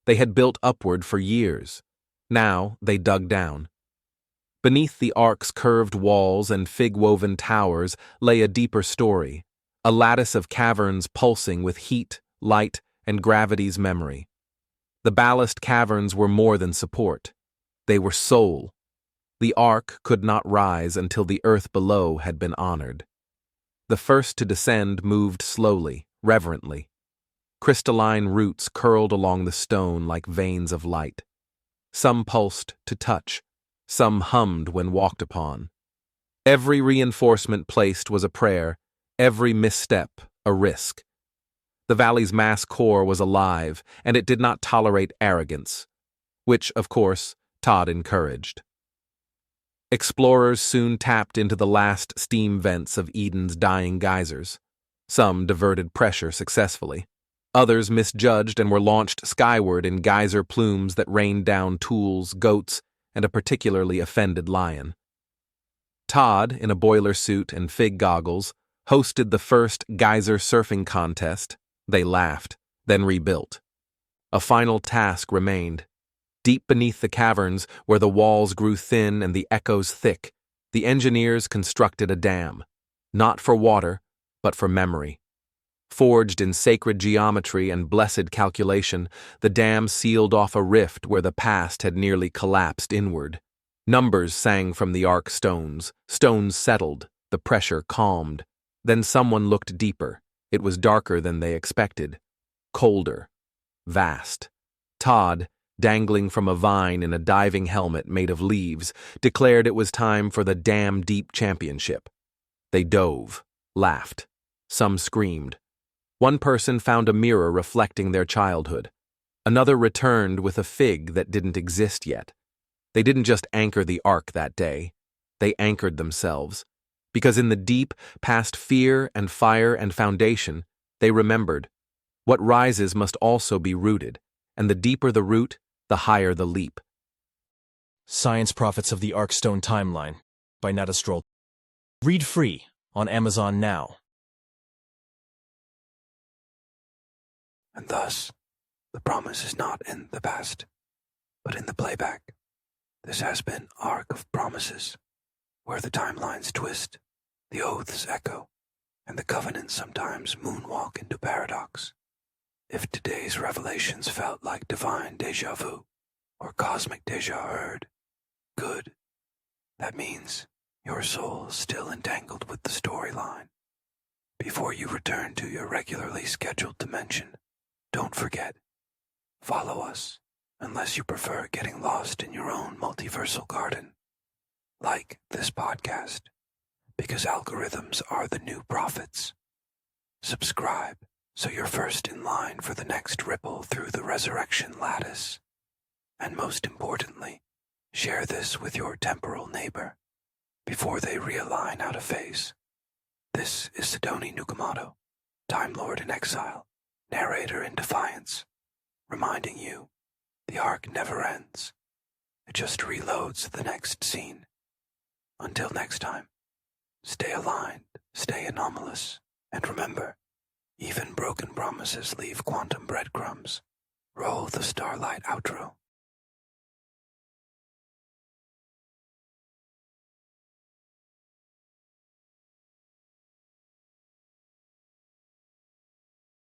They had built upward for years. Now they dug down. Beneath the Ark's curved walls and fig-woven towers lay a deeper story, a lattice of caverns pulsing with heat, light, and gravity's memory. The Ballast Caverns were more than support. They were soul. The Ark could not rise until the earth below had been honored. The first to descend moved slowly, reverently. Crystalline roots curled along the stone like veins of light. Some pulsed to touch, some hummed when walked upon. Every reinforcement placed was a prayer, every misstep a risk. The valley's mass core was alive, and it did not tolerate arrogance, which, of course, Todd encouraged. Explorers soon tapped into the last steam vents of Eden's dying geysers. Some diverted pressure successfully. Others misjudged and were launched skyward in geyser plumes that rained down tools, goats, and a particularly offended lion. Todd, in a boiler suit and fig goggles, hosted the first geyser surfing contest. They laughed, then rebuilt. A final task remained. Deep beneath the caverns, where the walls grew thin and the echoes thick, the engineers constructed a dam, not for water, but for memory. Forged in sacred geometry and blessed calculation, the dam sealed off a rift where the past had nearly collapsed inward. Numbers sang from the Ark stones. Stones settled, the pressure calmed. Then someone looked deeper. It was darker than they expected. Colder. Vast. Todd, dangling from a vine in a diving helmet made of leaves, declared it was time for the Dam Deep Championship. They dove, laughed. Some screamed. One person found a mirror reflecting their childhood. Another returned with a fig that didn't exist yet. They didn't just anchor the Ark that day. They anchored themselves. Because in the deep, past fear and fire and foundation, they remembered, what rises must also be rooted, and the deeper the root, the higher the leap. Science Prophets of the Arkstone Timeline by Nada Stroll. Read free on Amazon now. And thus, the promise is not in the past, but in the playback. This has been Ark of Promises, where the timelines twist, the oaths echo, and the covenants sometimes moonwalk into paradox. If today's revelations felt like divine déjà vu or cosmic déjà heard, good. That means your soul is still entangled with the storyline. Before you return to your regularly scheduled dimension, don't forget, follow us, unless you prefer getting lost in your own multiversal garden. Like this podcast, because algorithms are the new prophets. Subscribe so you're first in line for the next ripple through the resurrection lattice. And most importantly, share this with your temporal neighbor before they realign out of phase. This is Sidoni Nukamoto, Time Lord in exile, narrator in defiance, reminding you, the Ark never ends. It just reloads the next scene. Until next time, stay aligned, stay anomalous, and remember, even broken promises leave quantum breadcrumbs. Roll the starlight outro.